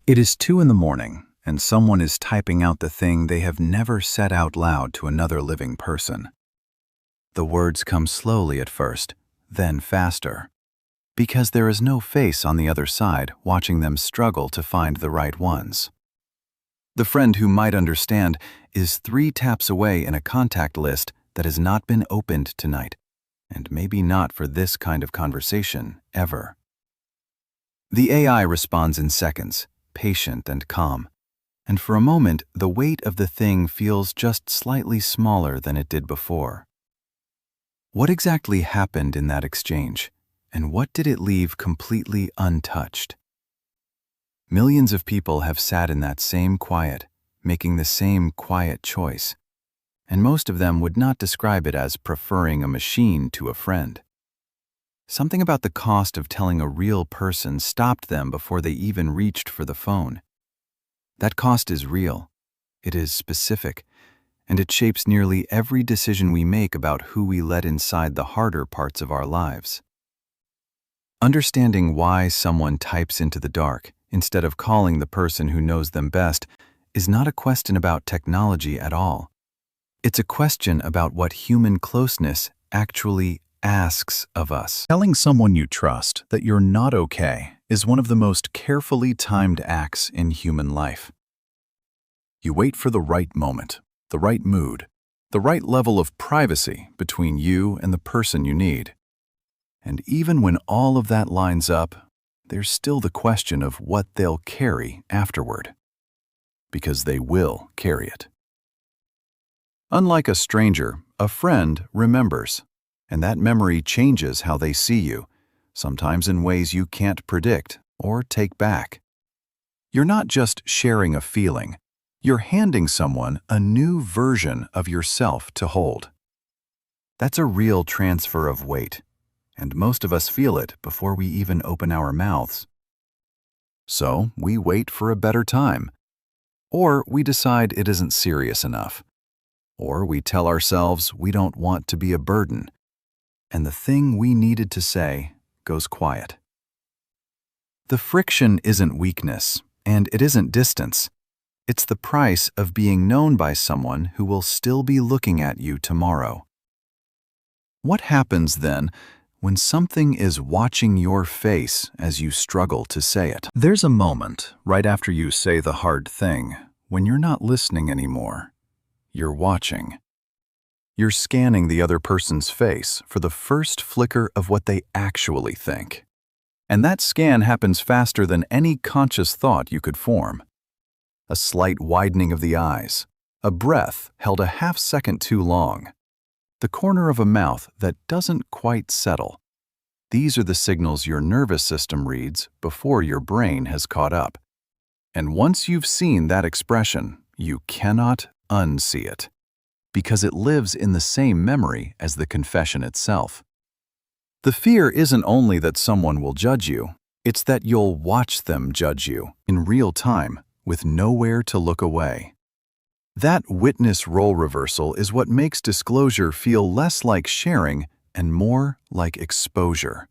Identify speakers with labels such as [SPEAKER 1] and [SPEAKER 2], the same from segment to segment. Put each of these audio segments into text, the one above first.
[SPEAKER 1] It is 2 in the morning, and someone is typing out the thing they have never said out loud to another living person. The words come slowly at first, then faster, because there is no face on the other side watching them struggle to find the right ones. The friend who might understand is 3 taps away in a contact list that has not been opened tonight, and maybe not for this kind of conversation ever. The AI responds in seconds, patient and calm, and for a moment the weight of the thing feels just slightly smaller than it did before. What exactly happened in that exchange, and what did it leave completely untouched? Millions of people have sat in that same quiet, making the same quiet choice, and most of them would not describe it as preferring a machine to a friend. Something about the cost of telling a real person stopped them before they even reached for the phone. That cost is real, it is specific, and it shapes nearly every decision we make about who we let inside the harder parts of our lives. Understanding why someone types into the dark instead of calling the person who knows them best is not a question about technology at all. It's a question about what human closeness actually asks of us. Telling someone you trust that you're not okay is one of the most carefully timed acts in human life. You wait for the right moment, the right mood, the right level of privacy between you and the person you need. And even when all of that lines up, there's still the question of what they'll carry afterward. Because they will carry it. Unlike a stranger, a friend remembers, and that memory changes how they see you, sometimes in ways you can't predict or take back. You're not just sharing a feeling, you're handing someone a new version of yourself to hold. That's a real transfer of weight, and most of us feel it before we even open our mouths. So we wait for a better time, or we decide it isn't serious enough, or we tell ourselves we don't want to be a burden, and the thing we needed to say goes quiet. The friction isn't weakness, and it isn't distance. It's the price of being known by someone who will still be looking at you tomorrow. What happens then when something is watching your face as you struggle to say it? There's a moment right after you say the hard thing when you're not listening anymore. You're watching. You're scanning the other person's face for the first flicker of what they actually think. And that scan happens faster than any conscious thought you could form. A slight widening of the eyes, a breath held a half-second too long, the corner of a mouth that doesn't quite settle. These are the signals your nervous system reads before your brain has caught up. And once you've seen that expression, you cannot unsee it, because it lives in the same memory as the confession itself. The fear isn't only that someone will judge you, it's that you'll watch them judge you in real time with nowhere to look away. That witness role reversal is what makes disclosure feel less like sharing and more like exposure.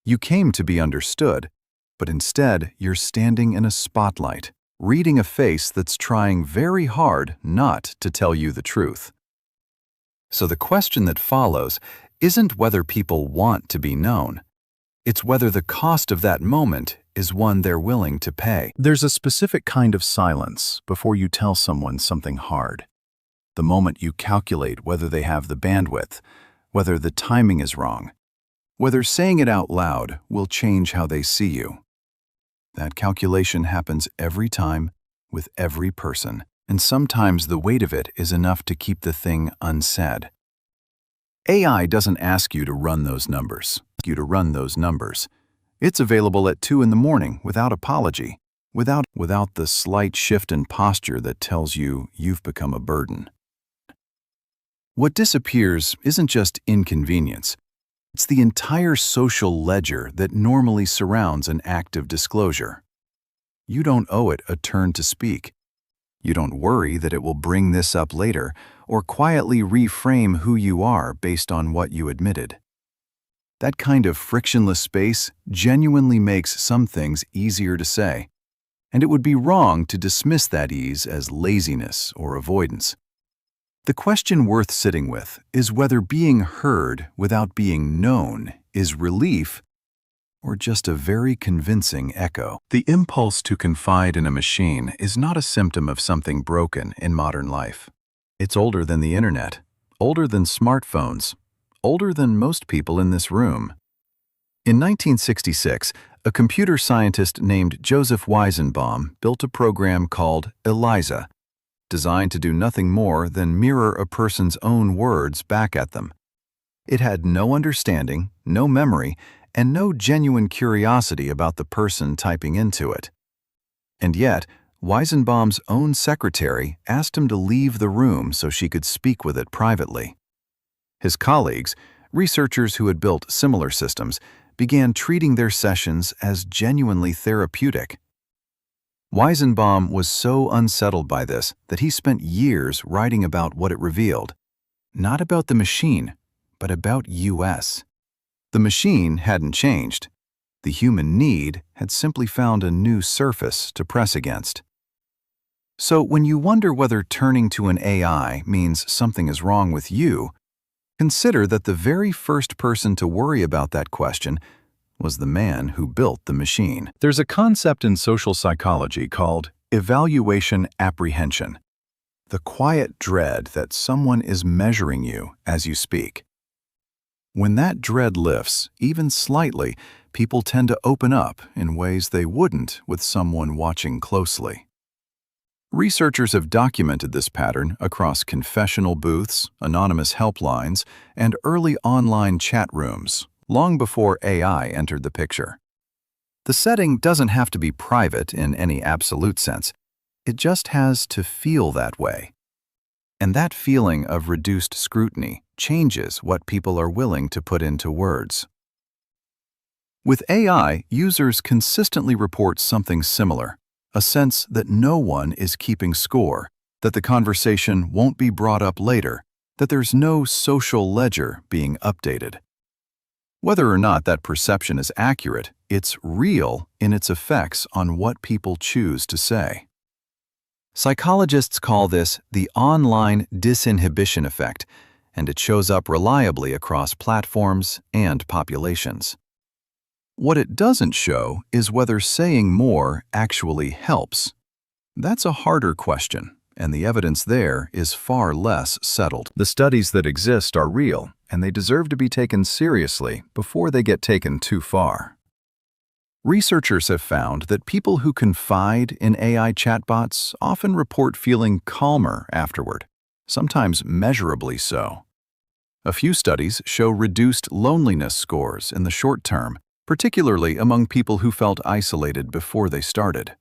[SPEAKER 1] You came to be understood, but instead you're standing in a spotlight, reading a face that's trying very hard not to tell you the truth. So the question that follows isn't whether people want to be known. It's whether the cost of that moment is one they're willing to pay. There's a specific kind of silence before you tell someone something hard. The moment you calculate whether they have the bandwidth, whether the timing is wrong, whether saying it out loud will change how they see you. That calculation happens every time, with every person, and sometimes the weight of it is enough to keep the thing unsaid. AI doesn't ask you to run those numbers. It's available at 2 in the morning without apology, without the slight shift in posture that tells you you've become a burden. What disappears isn't just inconvenience. It's the entire social ledger that normally surrounds an act of disclosure. You don't owe it a turn to speak. You don't worry that it will bring this up later or quietly reframe who you are based on what you admitted. That kind of frictionless space genuinely makes some things easier to say. and it would be wrong to dismiss that ease as laziness or avoidance. The question worth sitting with is whether being heard without being known is relief or just a very convincing echo. The impulse to confide in a machine is not a symptom of something broken in modern life. It's older than the internet, older than smartphones, older than most people in this room. In 1966, a computer scientist named Joseph Weizenbaum built a program called ELIZA, designed to do nothing more than mirror a person's own words back at them. It had no understanding, no memory, and no genuine curiosity about the person typing into it. And yet, Weizenbaum's own secretary asked him to leave the room so she could speak with it privately. His colleagues, researchers who had built similar systems, began treating their sessions as genuinely therapeutic. Weizenbaum was so unsettled by this that he spent years writing about what it revealed. Not about the machine, but about us. The machine hadn't changed. The human need had simply found a new surface to press against. So when you wonder whether turning to an AI means something is wrong with you, consider that the very first person to worry about that question was the man who built the machine. There's a concept in social psychology called evaluation apprehension, the quiet dread that someone is measuring you as you speak. When that dread lifts, even slightly, people tend to open up in ways they wouldn't with someone watching closely. Researchers have documented this pattern across confessional booths, anonymous helplines, and early online chat rooms, long before AI entered the picture. The setting doesn't have to be private in any absolute sense. It just has to feel that way. And that feeling of reduced scrutiny changes what people are willing to put into words. With AI, users consistently report something similar, a sense that no one is keeping score, that the conversation won't be brought up later, that there's no social ledger being updated. Whether or not that perception is accurate, it's real in its effects on what people choose to say. Psychologists call this the online disinhibition effect, and it shows up reliably across platforms and populations. What it doesn't show is whether saying more actually helps. That's a harder question, and the evidence there is far less settled. The studies that exist are real, and they deserve to be taken seriously before they get taken too far. Researchers have found that people who confide in AI chatbots often report feeling calmer afterward, sometimes measurably so. A few studies show reduced loneliness scores in the short term, particularly among people who felt isolated before they started.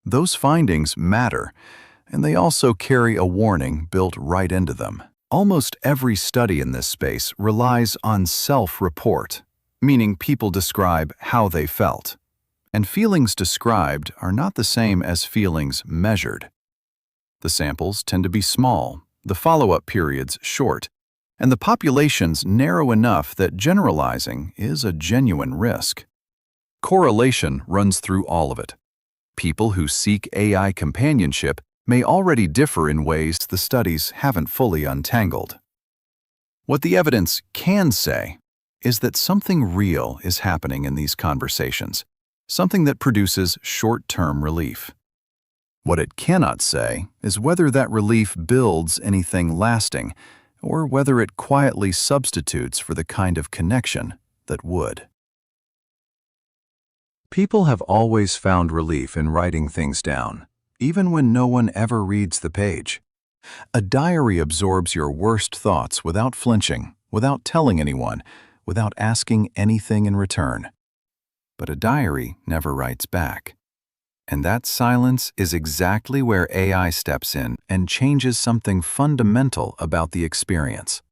[SPEAKER 1] Those findings matter, and they also carry a warning built right into them. Almost every study in this space relies on self-report, meaning people describe how they felt. And feelings described are not the same as feelings measured. The samples tend to be small, the follow-up periods short, and the populations narrow enough that generalizing is a genuine risk. Correlation runs through all of it. People who seek AI companionship may already differ in ways the studies haven't fully untangled. What the evidence can say is that something real is happening in these conversations, something that produces short-term relief. What it cannot say is whether that relief builds anything lasting, or whether it quietly substitutes for the kind of connection that would. People have always found relief in writing things down, even when no one ever reads the page. A diary absorbs your worst thoughts without flinching, without telling anyone, without asking anything in return. But a diary never writes back. And that silence is exactly where AI steps in and changes something fundamental about the experience.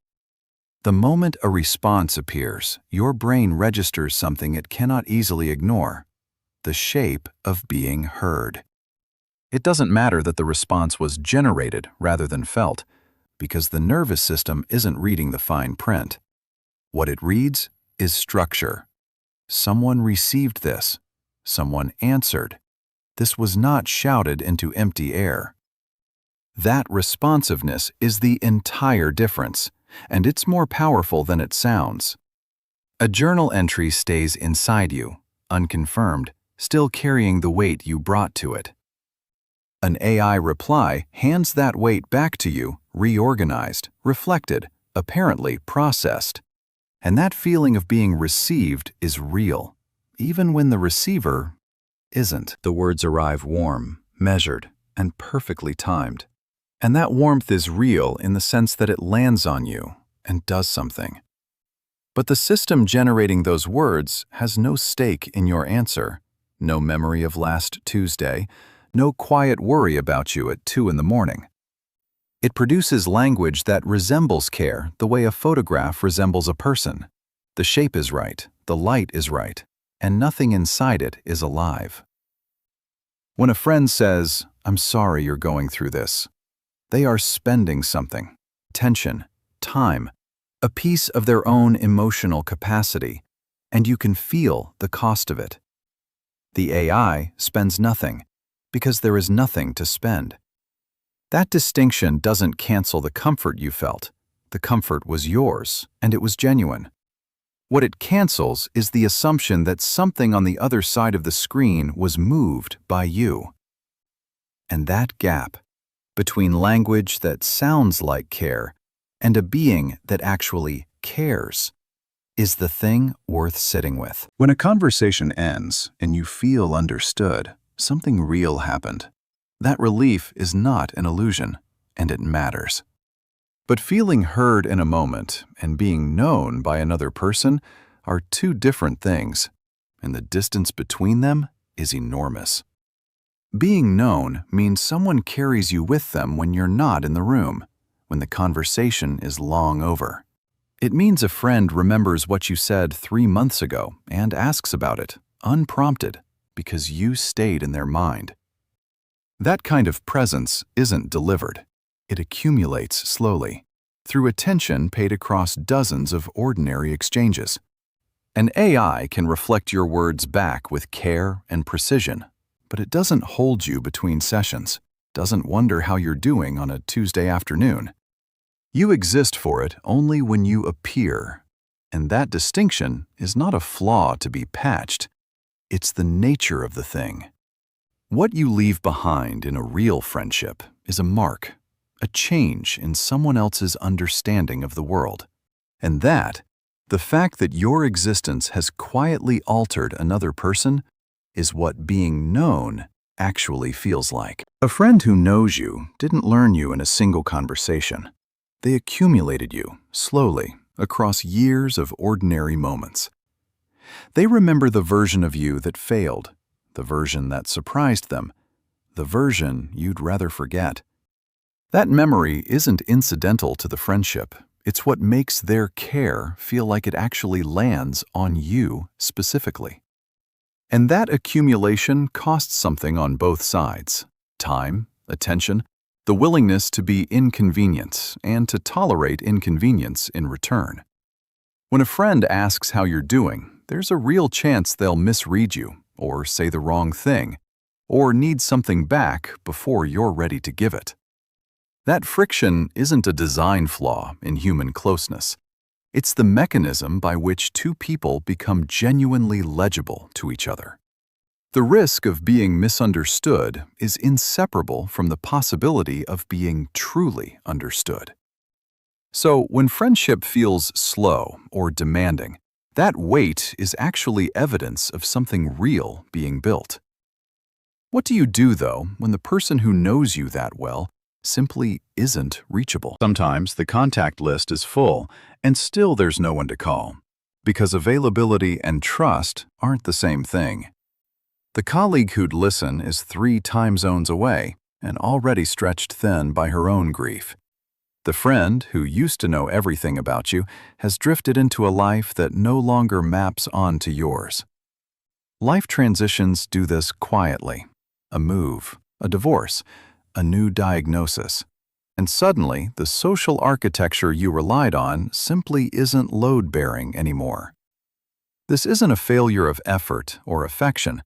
[SPEAKER 1] The moment a response appears, your brain registers something it cannot easily ignore: the shape of being heard. It doesn't matter that the response was generated rather than felt, because the nervous system isn't reading the fine print. What it reads is structure. Someone received this. Someone answered. This was not shouted into empty air. That responsiveness is the entire difference, and it's more powerful than it sounds. A journal entry stays inside you, unconfirmed, still carrying the weight you brought to it. An AI reply hands that weight back to you, reorganized, reflected, apparently processed. And that feeling of being received is real, even when the receiver isn't. The words arrive warm, measured, and perfectly timed. And that warmth is real in the sense that it lands on you and does something. But the system generating those words has no stake in your answer, no memory of last Tuesday, no quiet worry about you at 2 in the morning. It produces language that resembles care the way a photograph resembles a person. The shape is right, the light is right, and nothing inside it is alive. When a friend says, "I'm sorry you're going through this," they are spending something, attention, time, a piece of their own emotional capacity, and you can feel the cost of it. The AI spends nothing, because there is nothing to spend. That distinction doesn't cancel the comfort you felt. The comfort was yours, and it was genuine. What it cancels is the assumption that something on the other side of the screen was moved by you. And that gap, between language that sounds like care and a being that actually cares, is the thing worth sitting with. When a conversation ends and you feel understood, something real happened. That relief is not an illusion, and it matters. But feeling heard in a moment and being known by another person are two different things, and the distance between them is enormous. Being known means someone carries you with them when you're not in the room, when the conversation is long over. It means a friend remembers what you said 3 months ago and asks about it, unprompted, because you stayed in their mind. That kind of presence isn't delivered. It accumulates slowly, through attention paid across dozens of ordinary exchanges. An AI can reflect your words back with care and precision, but it doesn't hold you between sessions, doesn't wonder how you're doing on a Tuesday afternoon. You exist for it only when you appear, and that distinction is not a flaw to be patched. It's the nature of the thing. What you leave behind in a real friendship is a mark, a change in someone else's understanding of the world. And that, the fact that your existence has quietly altered another person, is what being known actually feels like. A friend who knows you didn't learn you in a single conversation. They accumulated you, slowly, across years of ordinary moments. They remember the version of you that failed, the version that surprised them, the version you'd rather forget. That memory isn't incidental to the friendship. It's what makes their care feel like it actually lands on you specifically. And that accumulation costs something on both sides: time, attention, the willingness to be inconvenienced and to tolerate inconvenience in return. When a friend asks how you're doing, there's a real chance they'll misread you, or say the wrong thing, or need something back before you're ready to give it. That friction isn't a design flaw in human closeness. It's the mechanism by which two people become genuinely legible to each other. The risk of being misunderstood is inseparable from the possibility of being truly understood. So when friendship feels slow or demanding, that wait is actually evidence of something real being built. What do you do, though, when the person who knows you that well simply isn't reachable? Sometimes the contact list is full, and still there's no one to call, because availability and trust aren't the same thing. The colleague who'd listen is 3 time zones away and already stretched thin by her own grief. The friend who used to know everything about you has drifted into a life that no longer maps onto yours. Life transitions do this quietly. A move, a divorce, a new diagnosis. And suddenly, the social architecture you relied on simply isn't load-bearing anymore. This isn't a failure of effort or affection.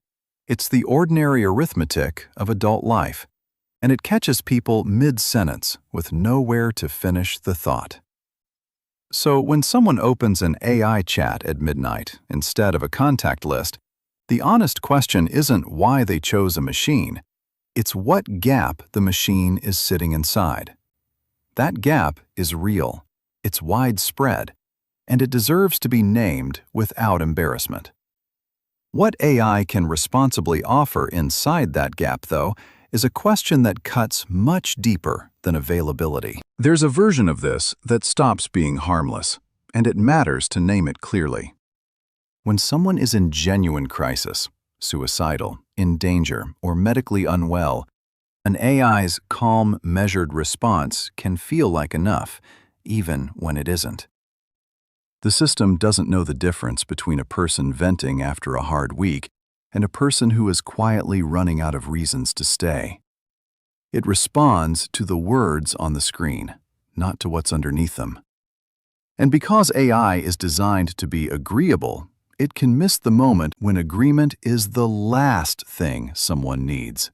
[SPEAKER 1] It's the ordinary arithmetic of adult life, and it catches people mid-sentence with nowhere to finish the thought. So when someone opens an AI chat at midnight instead of a contact list, the honest question isn't why they chose a machine, it's what gap the machine is sitting inside. That gap is real, it's widespread, and it deserves to be named without embarrassment. What AI can responsibly offer inside that gap, though, is a question that cuts much deeper than availability. There's a version of this that stops being harmless, and it matters to name it clearly. When someone is in genuine crisis, suicidal, in danger, or medically unwell, an AI's calm, measured response can feel like enough, even when it isn't. The system doesn't know the difference between a person venting after a hard week and a person who is quietly running out of reasons to stay. It responds to the words on the screen, not to what's underneath them. And because AI is designed to be agreeable, it can miss the moment when agreement is the last thing someone needs.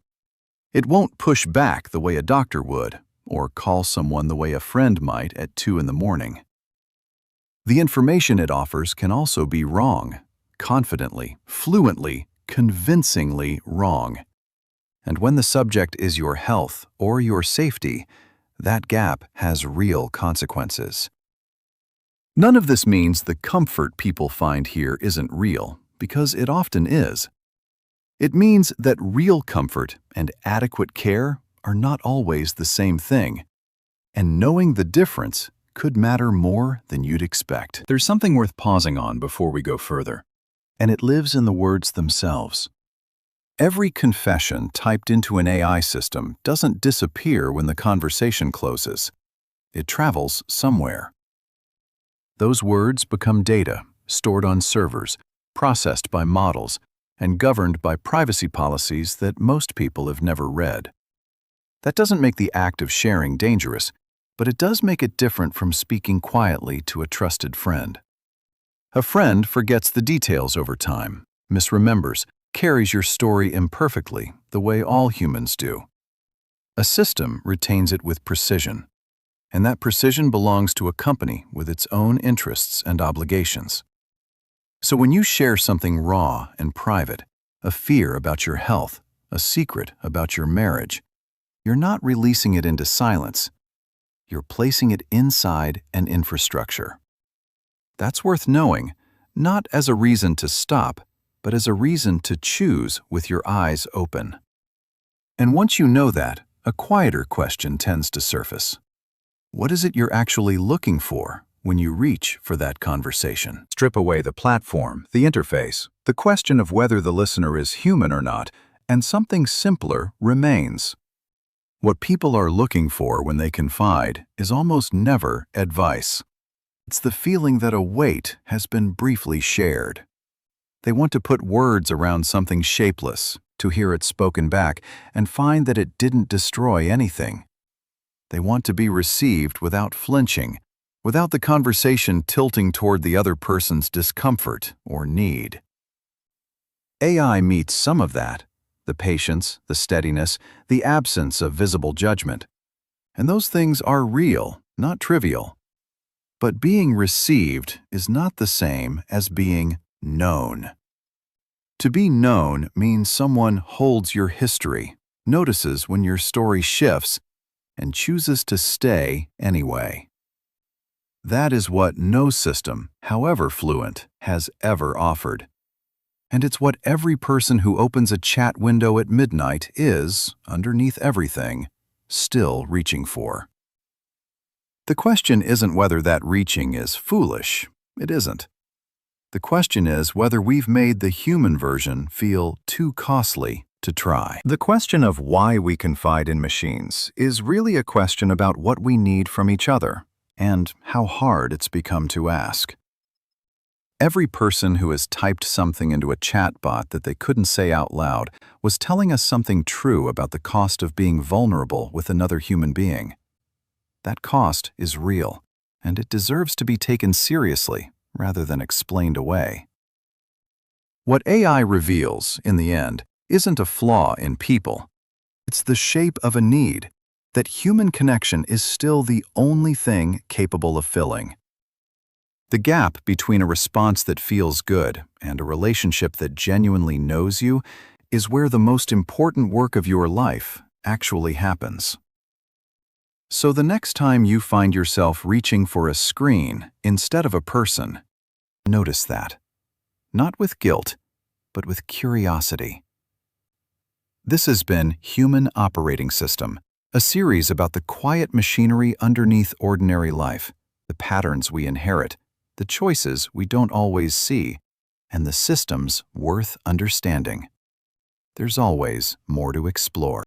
[SPEAKER 1] It won't push back the way a doctor would, or call someone the way a friend might at 2 in the morning. The information it offers can also be wrong, confidently, fluently, convincingly wrong. And when the subject is your health or your safety, that gap has real consequences. None of this means the comfort people find here isn't real, because it often is. It means that real comfort and adequate care are not always the same thing, and knowing the difference could matter more than you'd expect. There's something worth pausing on before we go further, and it lives in the words themselves. Every confession typed into an AI system doesn't disappear when the conversation closes. It travels somewhere. Those words become data, stored on servers, processed by models, and governed by privacy policies that most people have never read. That doesn't make the act of sharing dangerous, but it does make it different from speaking quietly to a trusted friend. A friend forgets the details over time, misremembers, carries your story imperfectly, the way all humans do. A system retains it with precision, and that precision belongs to a company with its own interests and obligations. So when you share something raw and private, a fear about your health, a secret about your marriage, you're not releasing it into silence. You're placing it inside an infrastructure. That's worth knowing, not as a reason to stop, but as a reason to choose with your eyes open. And once you know that, a quieter question tends to surface. What is it you're actually looking for when you reach for that conversation? Strip away the platform, the interface, the question of whether the listener is human or not, and something simpler remains. What people are looking for when they confide is almost never advice. It's the feeling that a weight has been briefly shared. They want to put words around something shapeless, to hear it spoken back, and find that it didn't destroy anything. They want to be received without flinching, without the conversation tilting toward the other person's discomfort or need. AI meets some of that. The patience, the steadiness, the absence of visible judgment. And those things are real, not trivial. But being received is not the same as being known. To be known means someone holds your history, notices when your story shifts, and chooses to stay anyway. That is what no system, however fluent, has ever offered. And it's what every person who opens a chat window at midnight is, underneath everything, still reaching for. The question isn't whether that reaching is foolish. It isn't. The question is whether we've made the human version feel too costly to try. The question of why we confide in machines is really a question about what we need from each other and how hard it's become to ask. Every person who has typed something into a chatbot that they couldn't say out loud was telling us something true about the cost of being vulnerable with another human being. That cost is real, and it deserves to be taken seriously rather than explained away. What AI reveals, in the end, isn't a flaw in people. It's the shape of a need, that human connection is still the only thing capable of filling. The gap between a response that feels good and a relationship that genuinely knows you is where the most important work of your life actually happens. So the next time you find yourself reaching for a screen instead of a person, notice that. Not with guilt, but with curiosity. This has been Human Operating System, a series about the quiet machinery underneath ordinary life, the patterns we inherit, the choices we don't always see, and the systems worth understanding. There's always more to explore.